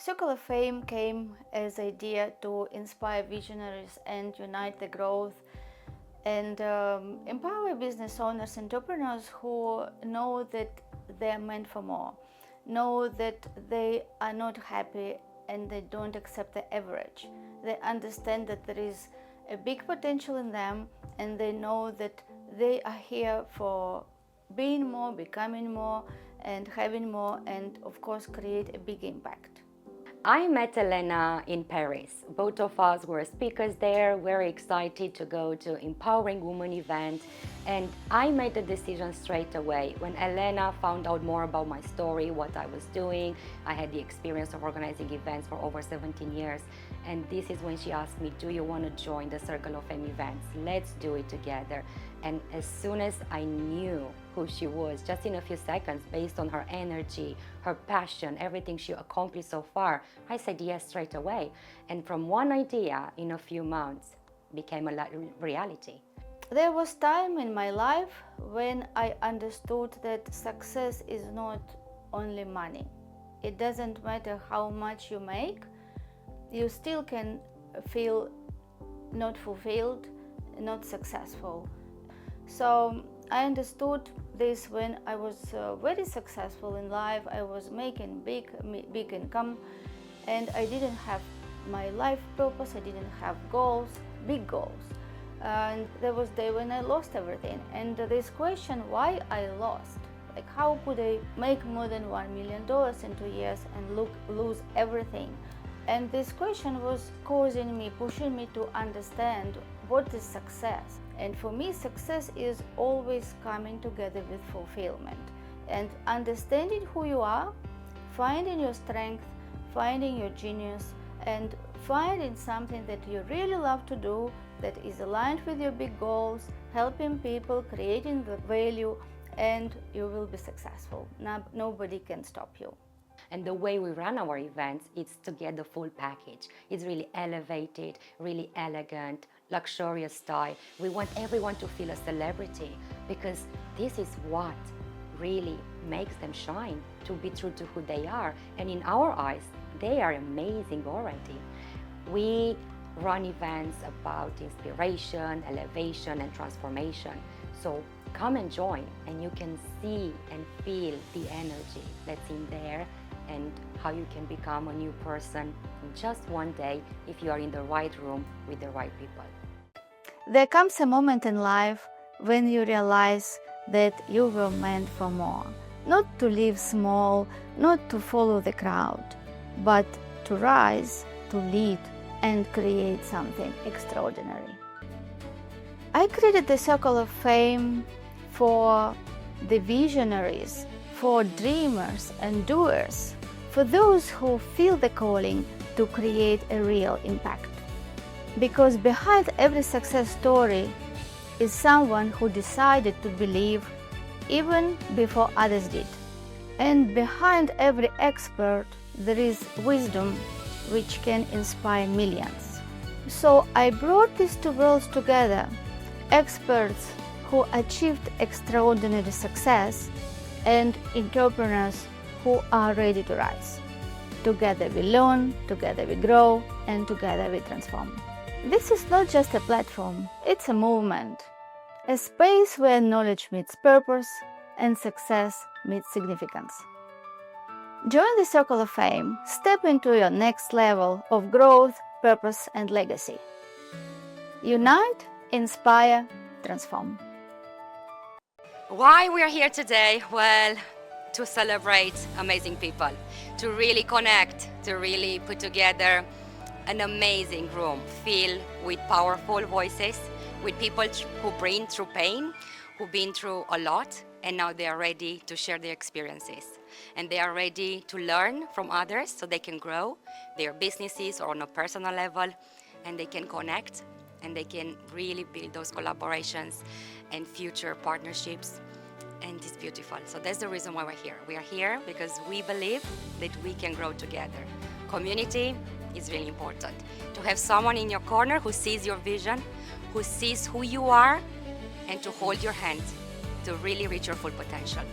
Circle of Fame came as an idea to inspire visionaries and unite the growth and empower business owners, entrepreneurs who know that they are meant for more, know that they are not happy and they don't accept the average. They understand that there is a big potential in them, and they know that they are here for being more, becoming more, and having more, and of course create a big impact. I met Elena in Paris. Both of us were speakers there, very excited to go to Empowering Women event, and I made the decision straight away. When Elena found out more about my story, what I was doing, I had the experience of organizing events for over 17 years, and this is when she asked me, do you want to join the Circle of Fame events? Let's do it together. And as soon as I knew who she was, just in a few seconds, based on her energy, her passion, everything she accomplished so far, I said yes straight away. And from one idea, in a few months, became a reality. There was time in my life when I understood that success is not only money. It doesn't matter how much you make, you still can feel not fulfilled, not successful. So I understood this when I was very successful in life. I was making big income, and I didn't have my life purpose. I didn't have goals, big goals. And there was a day when I lost everything. And this question, why I lost? Like, how could I make more than $1 million in 2 years and lose everything? And this question was causing me, pushing me to understand what is success. And for me, success is always coming together with fulfillment and understanding who you are, finding your strength, finding your genius, and finding something that you really love to do that is aligned with your big goals, helping people, creating the value, and you will be successful. Nobody can stop you. And the way we run our events, it's to get the full package. It's really elevated, really elegant, luxurious style. We want everyone to feel a celebrity, because this is what really makes them shine, to be true to who they are. And in our eyes, they are amazing already. We run events about inspiration, elevation, and transformation. So come and join, and you can see and feel the energy that's in there, and how you can become a new person in just one day if you are in the right room with the right people. There comes a moment in life when you realize that you were meant for more. Not to live small, not to follow the crowd, but to rise, to lead, and create something extraordinary. I created the Circle of Fame for the visionaries, for dreamers and doers, for those who feel the calling to create a real impact. Because behind every success story is someone who decided to believe even before others did. And behind every expert there is wisdom which can inspire millions. So I brought these two worlds together, experts who achieved extraordinary success and entrepreneurs who are ready to rise. Together we learn, together we grow, and together we transform. This is not just a platform, it's a movement, a space where knowledge meets purpose and success meets significance. Join the Circle of Fame, step into your next level of growth, purpose, and legacy. Unite, inspire, transform. Why we are here today? Well, to celebrate amazing people, to really connect, to really put together an amazing room filled with powerful voices, with people who've been through pain, who've been through a lot, and now they are ready to share their experiences. And they are ready to learn from others so they can grow their businesses or on a personal level, and they can connect, and they can really build those collaborations and future partnerships. And it's beautiful. So that's the reason why we're here. We are here because we believe that we can grow together. Community is really important. To have someone in your corner who sees your vision, who sees who you are, and to hold your hand to really reach your full potential.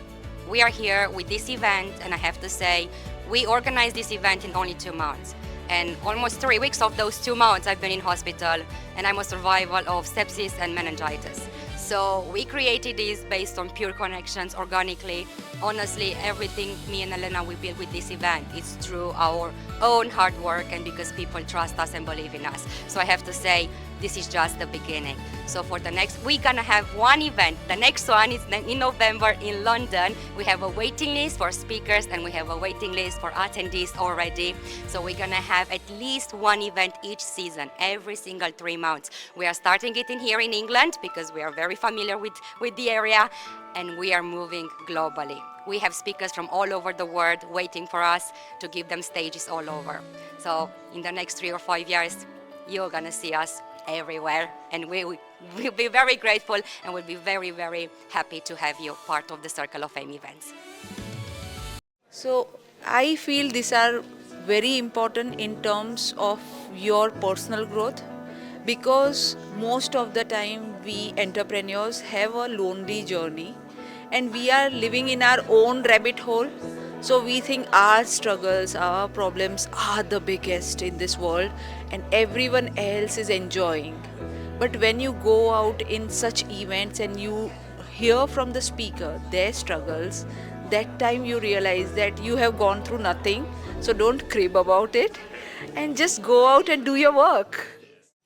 we are here with this event, and I have to say, we organized this event in only 2 months. And almost 3 weeks of those 2 months I've been in hospital, and I'm a survivor of sepsis and meningitis. So we created this based on pure connections, organically. Honestly, everything me and Elena we built with this event is through our own hard work and because people trust us and believe in us. So I have to say, this is just the beginning. So for the next, we're gonna have one event. The next one is in November in London. We have a waiting list for speakers and we have a waiting list for attendees already. So we're gonna have at least one event each season, every single 3 months. We are starting it in here in England because we are very familiar with the area, and we are moving globally. We have speakers from all over the world waiting for us to give them stages all over. So in the next 3 or 5 years, you're gonna see us everywhere, and we'll be very grateful and we'll be very, very happy to have you part of the Circle of Fame events. So I feel these are very important in terms of your personal growth, because most of the time we entrepreneurs have a lonely journey and we are living in our own rabbit hole. So we think our struggles, our problems are the biggest in this world and everyone else is enjoying. But when you go out in such events and you hear from the speaker their struggles, that time you realize that you have gone through nothing. So don't crib about it and just go out and do your work.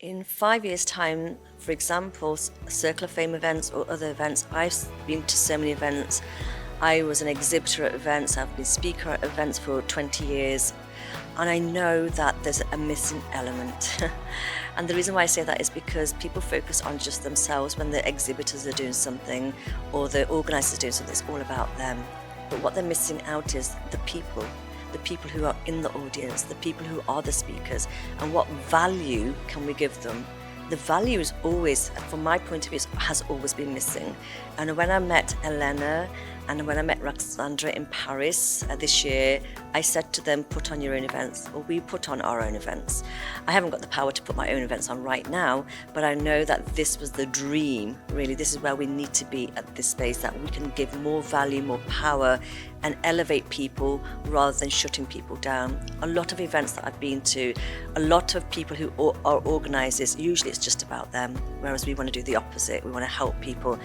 In 5 years' time, for example, Circle of Fame events or other events, I've been to so many events. I was an exhibitor at events, I've been speaker at events for 20 years, and I know that there's a missing element. And the reason why I say that is because people focus on just themselves when the exhibitors are doing something or the organisers are doing something, it's all about them. But what they're missing out is the people who are in the audience, the people who are the speakers, and what value can we give them. The value is always, from my point of view, has always been missing. And when I met Elena and when I met Roxandra in Paris this year, I said to them, put on your own events, or we put on our own events. I haven't got the power to put my own events on right now, but I know that this was the dream, really. This is where we need to be at this space, that we can give more value, more power, and elevate people rather than shutting people down. A lot of events that I've been to, a lot of people who are organisers, usually it's just about them, whereas we want to do the opposite. We want to help people.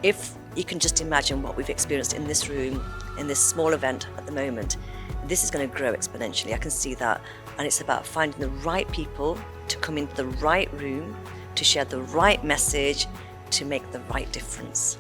If you can just imagine what we've experienced in this room, in this small event at the moment, this is going to grow exponentially. I can see that. And it's about finding the right people to come into the right room, to share the right message, to make the right difference.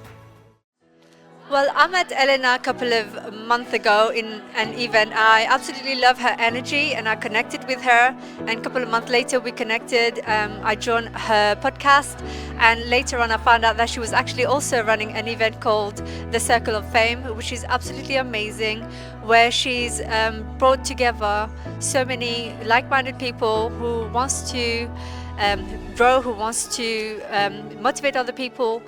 Well, I met Elena a couple of months ago in an event. I absolutely love her energy and I connected with her. And a couple of months later we connected. I joined her podcast, and later on I found out that she was actually also running an event called the Circle of Fame, which is absolutely amazing, where she's brought together so many like-minded people who wants to grow, who wants to motivate other people,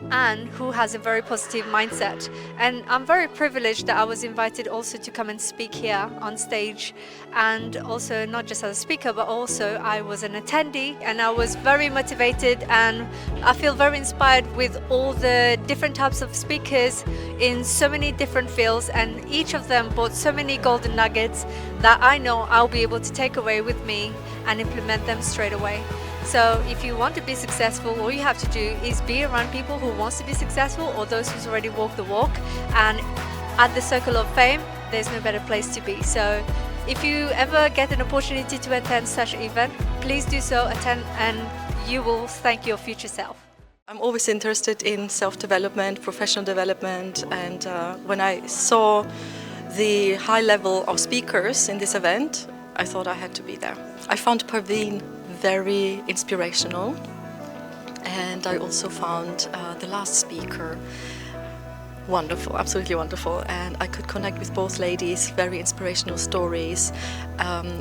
and who has a very positive mindset. And I'm very privileged that I was invited also to come and speak here on stage, and also not just as a speaker, but also I was an attendee, and I was very motivated, and I feel very inspired with all the different types of speakers in so many different fields, and each of them brought so many golden nuggets that I know I'll be able to take away with me and implement them straight away. So if you want to be successful, all you have to do is be around people who wants to be successful, or those who's already walked the walk. And at the Circle of Fame, there's no better place to be. So if you ever get an opportunity to attend such an event, please do so, attend, and you will thank your future self. I'm always interested in self-development, professional development, and when I saw the high level of speakers in this event, I thought I had to be there. I found Parveen very inspirational, and I also found the last speaker wonderful, absolutely wonderful, and I could connect with both ladies. Very inspirational stories.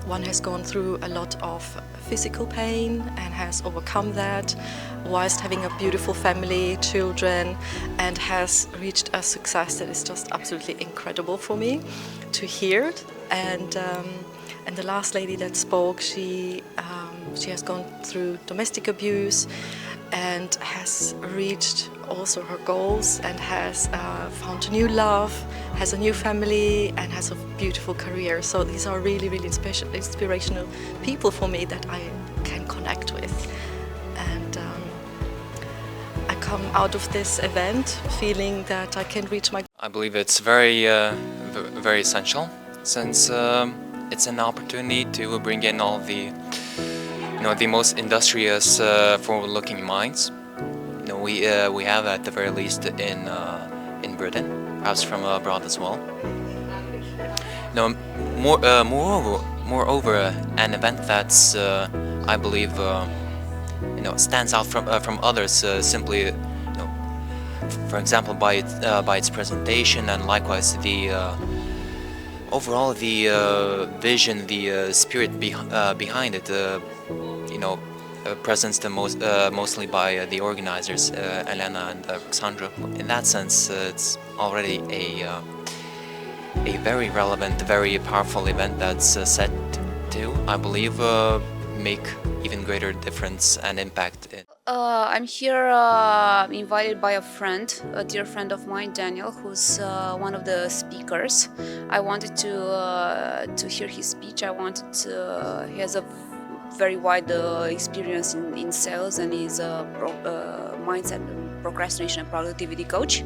One has gone through a lot of physical pain and has overcome that whilst having a beautiful family, children, and has reached a success that is just absolutely incredible for me to hear. And the last lady that spoke, she has gone through domestic abuse, and has reached also her goals and has found a new love, has a new family, and has a beautiful career. So these are really, really inspirational people for me that I can connect with. And I come out of this event feeling that I can reach my... I believe it's very essential, since it's an opportunity to bring in all the the most industrious, forward-looking minds. We have at the very least in Britain, perhaps from abroad as well. Moreover, an event that's I believe stands out from others simply, for example, by its presentation, and likewise the overall the vision, the spirit behind it. Presents mostly by the organizers, Elena and Alexandra. In that sense, it's already a very relevant, very powerful event that's set to, I believe, make even greater difference and impact. I'm here invited by a dear friend of mine, Daniel, who's one of the speakers. I wanted to hear his speech. He has a very wide experience in sales, and he's a mindset, procrastination and productivity coach.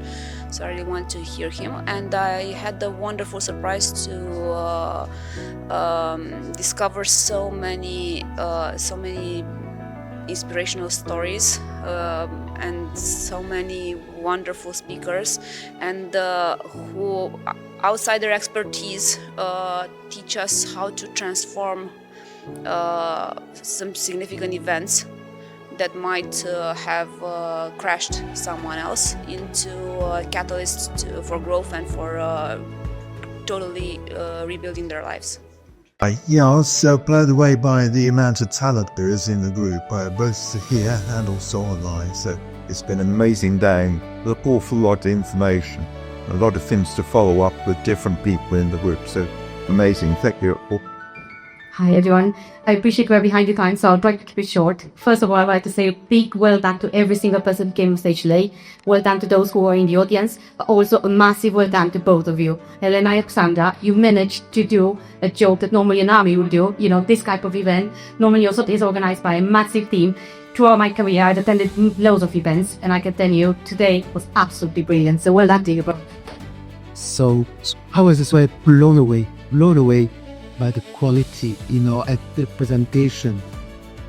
So I really want to hear him, and I had the wonderful surprise to discover so many inspirational stories and so many wonderful speakers, and who outside their expertise teach us how to transform some significant events that might have crashed someone else into catalysts for growth and for totally rebuilding their lives. Yeah, I was so blown away by the amount of talent there is in the group, both here and also online. So it's been an amazing day, an awful lot of information, a lot of things to follow up with different people in the group. So amazing. Thank you. Hi everyone, I appreciate we're behind the time, so I'll try to keep it short. First of all, I'd like to say a big well done to every single person who came on stage today. Well done to those who were in the audience, but also a massive well done to both of you. Helena and Alexandra, you managed to do a job that normally an army would do, this type of event. Normally also is organized by a massive team. Throughout my career, I've attended loads of events, and I can tell you, today was absolutely brilliant. So well done to you both. So I was just blown away by the quality, at the presentation.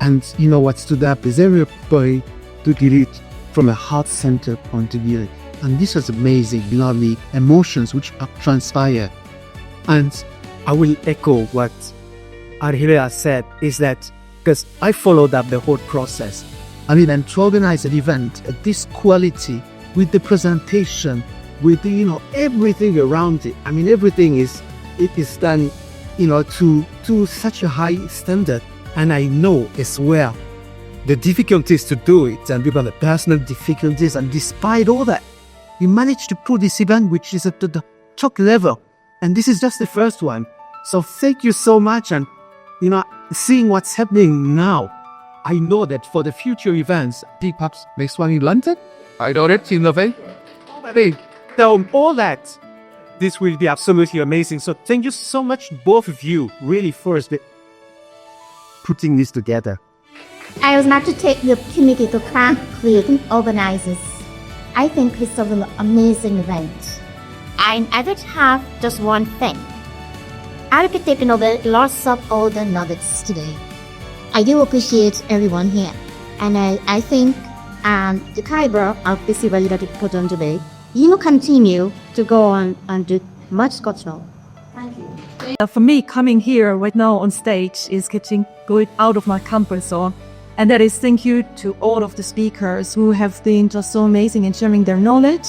And what stood up is everybody took it from a heart center point of view. And this was amazing, the emotions which transpire. And I will echo what Arhila said, is that because I followed up the whole process. And to organize an event at this quality, with the presentation, with everything around it. Everything is done to such a high standard. And I know as well the difficulties to do it, and people the personal difficulties, and despite all that, we managed to put this event which is at the top level. And this is just the first one. So thank you so much. And seeing what's happening now, I know that for the future events, perhaps next one in London, I don't know, in November. So all that, this will be absolutely amazing. So thank you so much, both of you, really, for putting this together. I would like to take the opportunity to thank organizers. I think it's an amazing event. And I would have just one thing. I could take lots of all the nuggets today. I do appreciate everyone here. And I think the caliber of this event that you put on today, you will continue to go on and do much God's will. Thank you. For me, coming here right now on stage is going out of my comfort zone. And that is thank you to all of the speakers who have been just so amazing in sharing their knowledge,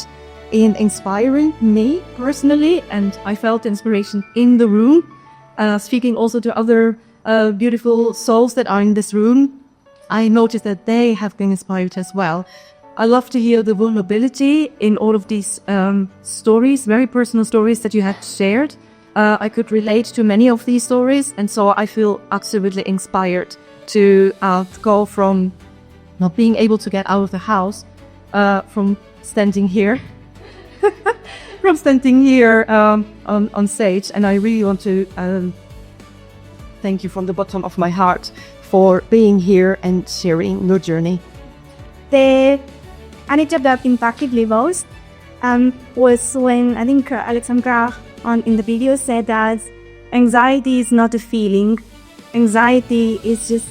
in inspiring me personally. And I felt inspiration in the room, speaking also to other beautiful souls that are in this room. I noticed that they have been inspired as well. I love to hear the vulnerability in all of these stories, very personal stories that you have shared. I could relate to many of these stories, and so I feel absolutely inspired to go from not being able to get out of the house from standing here. From standing here on stage, and I really want to thank you from the bottom of my heart for being here and sharing your journey. The anecdote that impacted me most was when I think Alexandra in the video said that anxiety is not a feeling, anxiety is just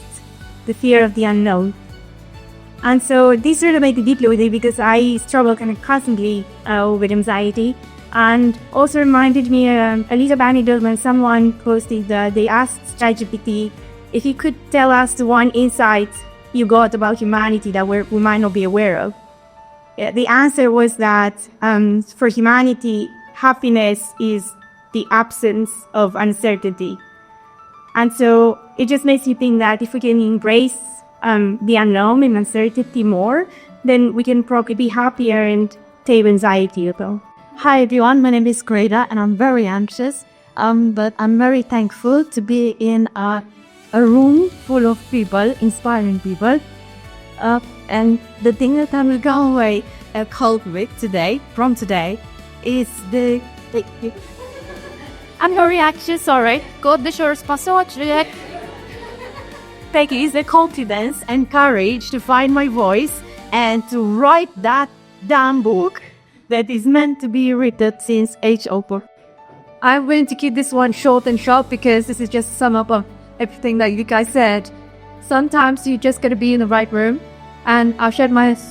the fear of the unknown. And so this resonated deeply with me because I struggle kind of constantly with anxiety, and also reminded me a little anecdote when someone posted that they asked ChatGPT if you could tell us the one insight you got about humanity that we might not be aware of. The answer was that for humanity, happiness is the absence of uncertainty. And so it just makes you think that if we can embrace the unknown and uncertainty more, then we can probably be happier and tame anxiety a little. Hi everyone, my name is Greta and I'm very anxious, but I'm very thankful to be in a room full of people, inspiring people. And the thing that I will go away cold with today, is the... I'm very anxious, alright. God the shores passage. Peggy is the confidence and courage to find my voice and to write that damn book that is meant to be written since age over. I'm going to keep this one short and sharp because this is just a sum up of everything that you guys said. Sometimes you just gotta be in the right room, and I've shared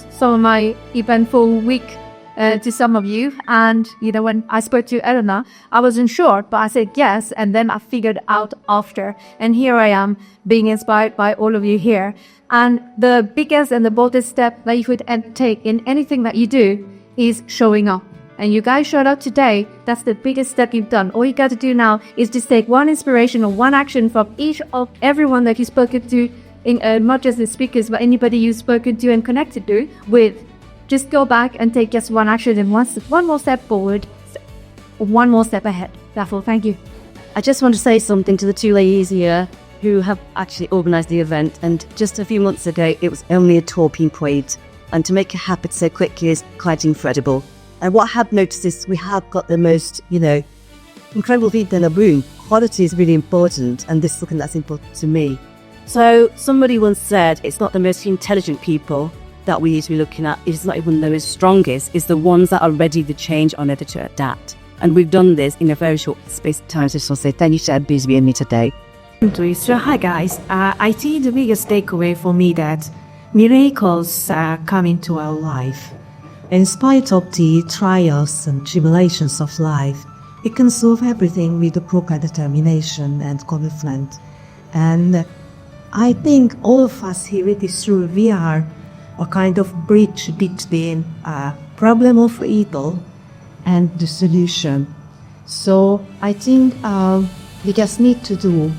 some of my eventful week to some of you. And you know, when I spoke to Elena, I wasn't sure, but I said yes, and then I figured out after. And here I am, being inspired by all of you here. And the biggest and the boldest step that you could take in anything that you do is showing up. And you guys showed up today. That's the biggest step you've done. All you got to do now is just take one inspiration or one action from everyone that you've spoken to, not just the speakers, but anybody you've spoken to and connected to with. Just go back and take just one action and one more step forward, one more step ahead. Therefore, thank you. I just want to say something to the two ladies here who have actually organised the event. And just a few months ago, it was only a talking point. And to make it happen so quickly is quite incredible. And what I have noticed is we have got the most, incredible people in the room. Quality is really important, and this is something that's important to me. So somebody once said it's not the most intelligent people that we need to be looking at. It's not even the most strongest. It's the ones that are ready to change or ready to adapt. And we've done this in a very short space of time. So I just want to say thank you for being with me today. So hi guys, I think the biggest takeaway for me that miracles come into our life. In spite of the trials and tribulations of life, we can solve everything with the proper determination and commitment. And I think all of us here at this room, we are a kind of bridge between a problem of evil and the solution. So I think we just need to do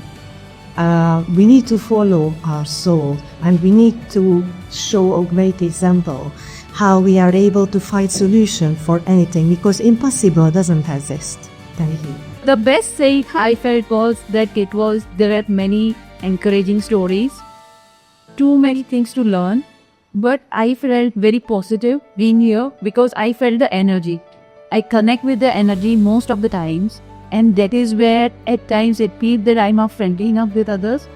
we need to follow our soul, and we need to show a great example how we are able to find solution for anything, because impossible doesn't exist. Thank you. The best thing I felt was that there were many encouraging stories, too many things to learn, but I felt very positive being here because I felt the energy. I connect with the energy most of the times. And that is where at times it feels that I'm not friendly enough with others.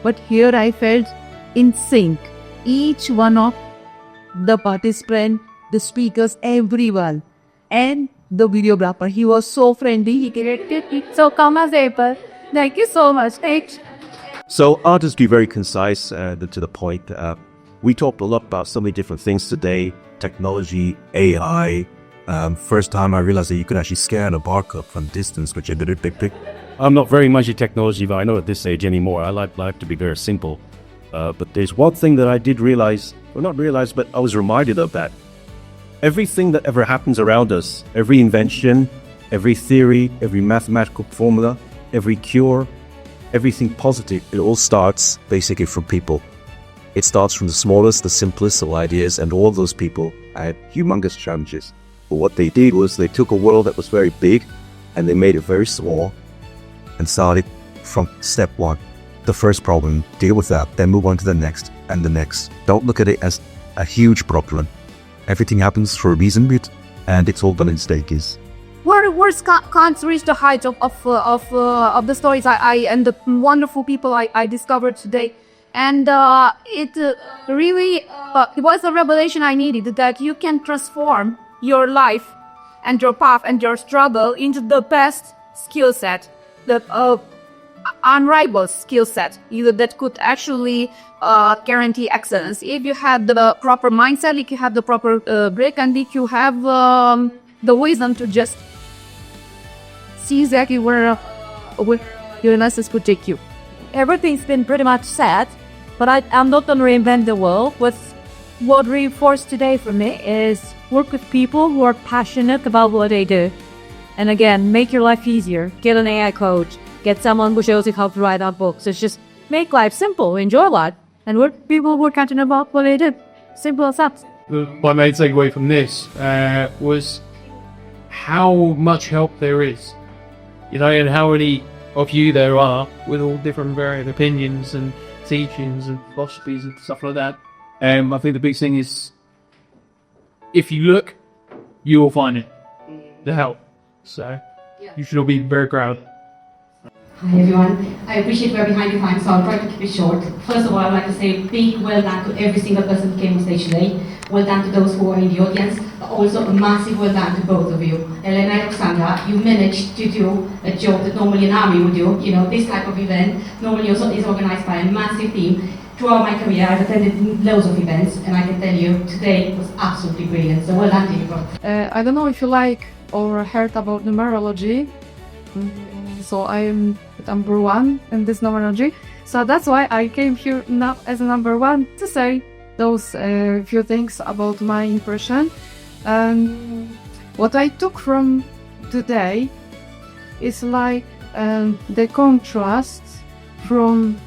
But here I felt in sync. Each one of the participants, the speakers, everyone. And the videographer, he was so friendly. He created it so calm as ever. Thank you so much. Thanks. So I'll just be very concise to the point. We talked a lot about so many different things today. Technology, AI. First time I realized that you could actually scan a barcode from distance, which I did it big. I'm not very much in technology, but I know at this age anymore. I like life to be very simple. But there's one thing that I did realize, or not realize, but I was reminded of that. Everything that ever happens around us, every invention, every theory, every mathematical formula, every cure, everything positive, it all starts basically from people. It starts from the smallest, the simplest of ideas, and all those people had humongous challenges. But what they did was they took a world that was very big and they made it very small and started from step one. the first problem, deal with that, then move on to the next and the next. Don't look at it as a huge problem. Everything happens for a reason, and it's all done in stages. Words can't reach the height of the stories and the wonderful people I discovered today. And it really it was a revelation I needed, that you can transform your life and your path and your struggle into the best skill set, the unrivaled skill set, either that could actually guarantee excellence. If you have the proper mindset, if you have the proper break, and if you have the wisdom to just see exactly where your lessons could take you. Everything's been pretty much said, but I'm not going to reinvent the wheel. What reinforced today for me is work with people who are passionate about what they do. And again, make your life easier. Get an AI coach. Get someone who shows you how to write out books. It's just make life simple, enjoy life, and work with people who are passionate about what they do. Simple as that. My main takeaway from this was how much help there is, and how many of you there are with all different varied opinions and teachings and philosophies and stuff like that. I think the big thing is, if you look, you will find it, the help. So you should all be very proud. Hi everyone, I appreciate we're behind the time, so I'll try to keep it short. First of all, I'd like to say a big well done to every single person who came on stage today. Well done to those who are in the audience, but also a massive well done to both of you. Elena and Alexandra, you managed to do a job that normally an army would do. This type of event normally also is organized by a massive team. Throughout my career, I've attended loads of events, and I can tell you, today was absolutely brilliant. So well done to you both. I don't know if you like or heard about numerology. So I am number 1 in this numerology. So that's why I came here now as a number 1 to say those few things about my impression. What I took from today is like the contrast from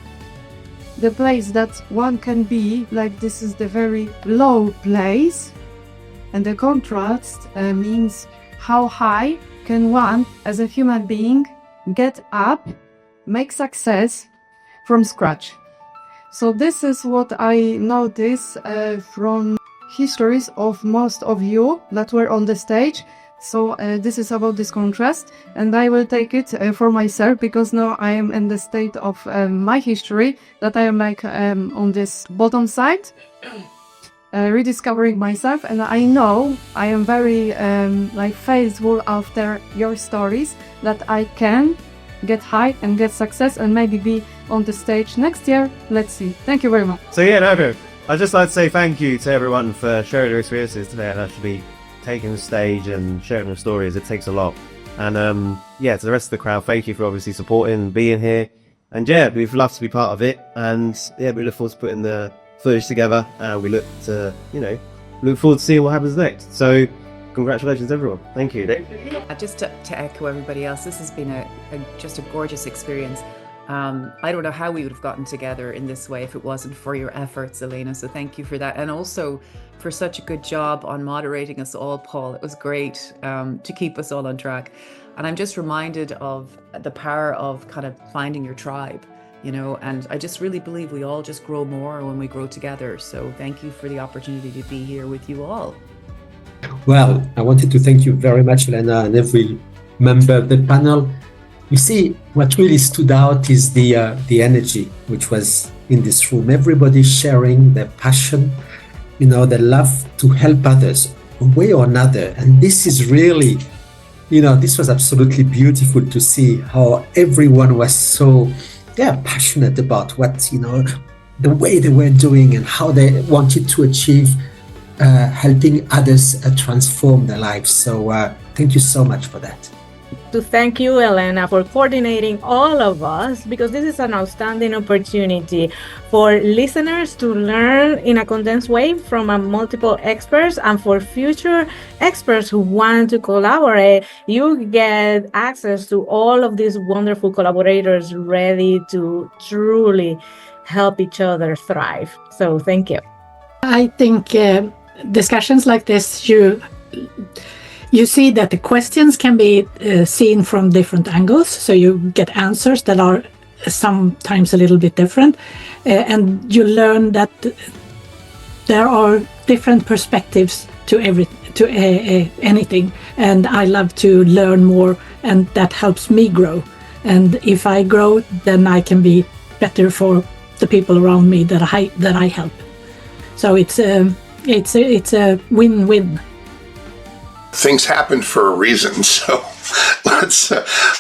the place that one can be, like this is the very low place, and the contrast means how high can one as a human being get up, make success from scratch. So this is what I notice from histories of most of you that were on the stage. So this is about this contrast, and I will take it for myself, because now I am in the state of my history that I am like on this bottom side, rediscovering myself, and I know I am very like faithful after your stories that I can get high and get success and maybe be on the stage next year. Let's see. Thank you very much. So I'd just like to say thank you to everyone for sharing their experiences today and actually taking the stage and sharing their stories. It takes a lot. And to the rest of the crowd, thank you for obviously supporting, being here. And we'd love to be part of it. And we look forward to putting the footage together. We look forward to seeing what happens next. So congratulations everyone. Thank you. Just to echo everybody else, this has been just a gorgeous experience. I don't know how we would have gotten together in this way if it wasn't for your efforts, Elena, so thank you for that, and also for such a good job on moderating us all, Paul. It was great to keep us all on track, and I'm just reminded of the power of kind of finding your tribe, and I just really believe we all just grow more when we grow together. So thank you for the opportunity to be here with you all. Well, I wanted to thank you very much, Elena, and every member of the panel. You see, what really stood out is the energy which was in this room. Everybody sharing their passion, their love to help others one way or another. And this is really, this was absolutely beautiful to see how everyone was so passionate about what, the way they were doing and how they wanted to achieve helping others transform their lives. So thank you so much for that. To thank you, Elena, for coordinating all of us, because this is an outstanding opportunity for listeners to learn in a condensed way from multiple experts, and for future experts who want to collaborate, you get access to all of these wonderful collaborators ready to truly help each other thrive. So thank you. I think discussions like this, you see that the questions can be seen from different angles, so you get answers that are sometimes a little bit different, and you learn that there are different perspectives to anything, and I love to learn more, and that helps me grow. And if I grow, then I can be better for the people around me that I help. So it's a win-win. Things happen for a reason, so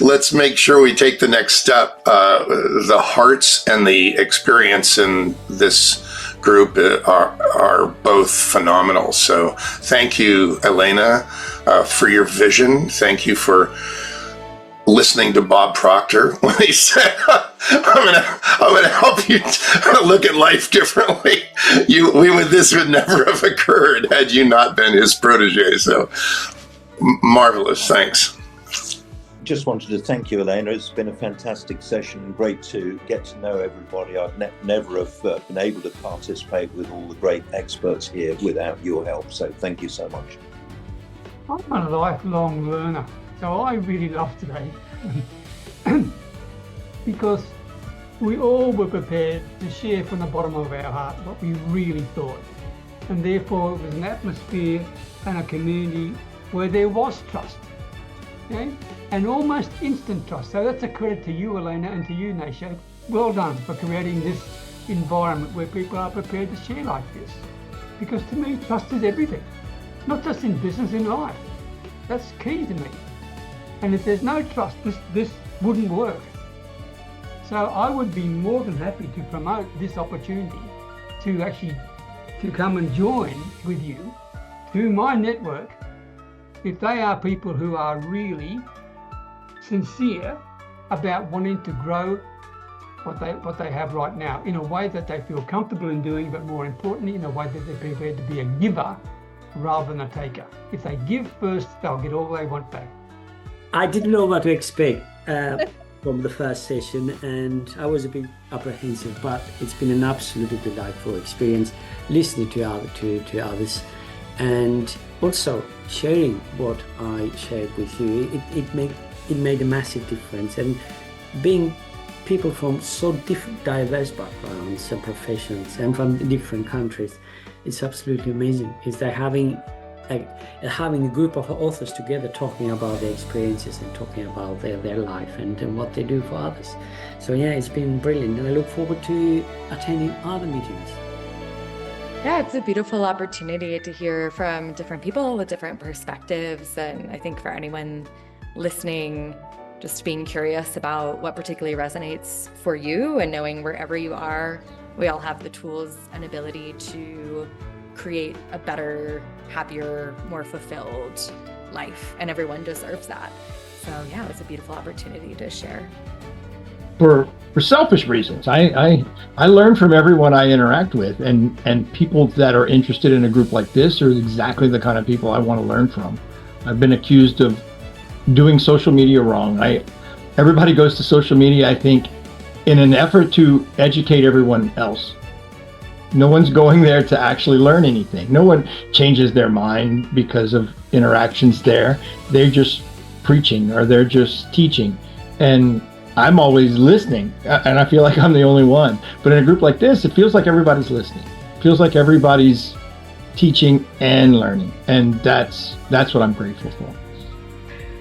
let's make sure we take the next step. The hearts and the experience in this group are both phenomenal. So thank you, Elena, for your vision. Thank you for listening to Bob Proctor when he said, I'm gonna help you look at life differently. This would never have occurred had you not been his protege. So marvelous. Thanks. Just wanted to thank you, Elena. It's been a fantastic session. Great to get to know everybody. I'd never have been able to participate with all the great experts here without your help. So thank you so much. I'm a lifelong learner, so I really love today because we all were prepared to share from the bottom of our heart what we really thought, and therefore it was an atmosphere and a community where there was trust. Okay? And almost instant trust. So that's a credit to you, Elena, and to you, Nasha. Well done for creating this environment where people are prepared to share like this. Because to me, trust is everything. Not just in business, in life. That's key to me. And if there's no trust, this wouldn't work. So I would be more than happy to promote this opportunity to come and join with you through my network if they are people who are really sincere about wanting to grow what they have right now in a way that they feel comfortable in doing, but more importantly, in a way that they're prepared to be a giver rather than a taker. If they give first, they'll get all they want back. I didn't know what to expect from the first session, and I was a bit apprehensive, but it's been an absolutely delightful experience listening to others, and also sharing what I shared with you. It made a massive difference, and being people from so diverse backgrounds and professions and from different countries, it's absolutely amazing. It's like having a group of authors together talking about their experiences and talking about their life and what they do for others. So yeah, it's been brilliant, and I look forward to attending other meetings. Yeah, it's a beautiful opportunity to hear from different people with different perspectives, and I think for anyone listening, just being curious about what particularly resonates for you and knowing wherever you are, we all have the tools and ability to create a better, happier, more fulfilled life, and everyone deserves that. So yeah, it's a beautiful opportunity to share. For selfish reasons, I learn from everyone I interact with, and people that are interested in a group like this are exactly the kind of people I want to learn from. I've been accused of doing social media wrong. Everybody goes to social media, I think, in an effort to educate everyone else. No one's going there to actually learn anything. No one changes their mind because of interactions there. They're just preaching, or they're just teaching. And I'm always listening, and I feel like I'm the only one. But in a group like this, it feels like everybody's listening. It feels like everybody's teaching and learning. And that's what I'm grateful for.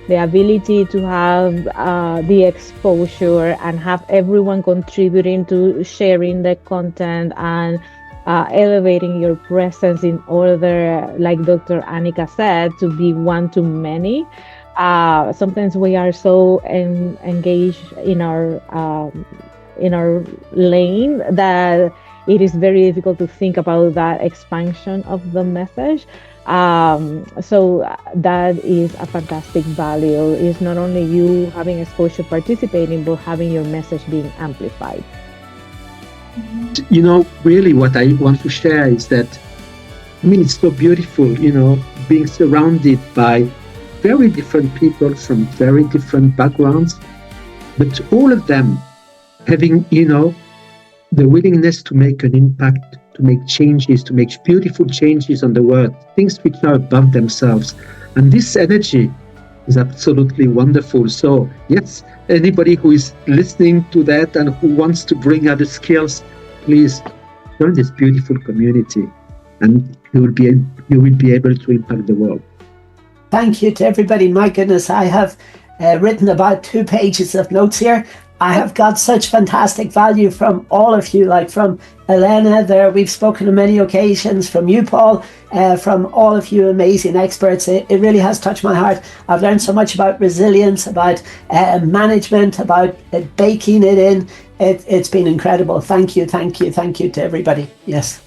The ability to have the exposure and have everyone contributing to sharing the content and elevating your presence in order, like Dr. Annika said, to be one to many. Sometimes we are so engaged in our lane that it is very difficult to think about that expansion of the message. So that is a fantastic value. It's not only you having exposure participating, but having your message being amplified. Really what I want to share is that, it's so beautiful, being surrounded by very different people from very different backgrounds, but all of them having, the willingness to make an impact, to make changes, to make beautiful changes on the world, things which are above themselves. And this energy is absolutely wonderful. So yes, anybody who is listening to that and who wants to bring other skills, please join this beautiful community, and you will be able to impact the world. Thank you to everybody. My goodness, I have written about 2 pages of notes here. I have got such fantastic value from all of you, like from Elena there, we've spoken on many occasions, from you, Paul, from all of you amazing experts. It really has touched my heart. I've learned so much about resilience, about management, about baking it in. It's been incredible. Thank you to everybody. Yes.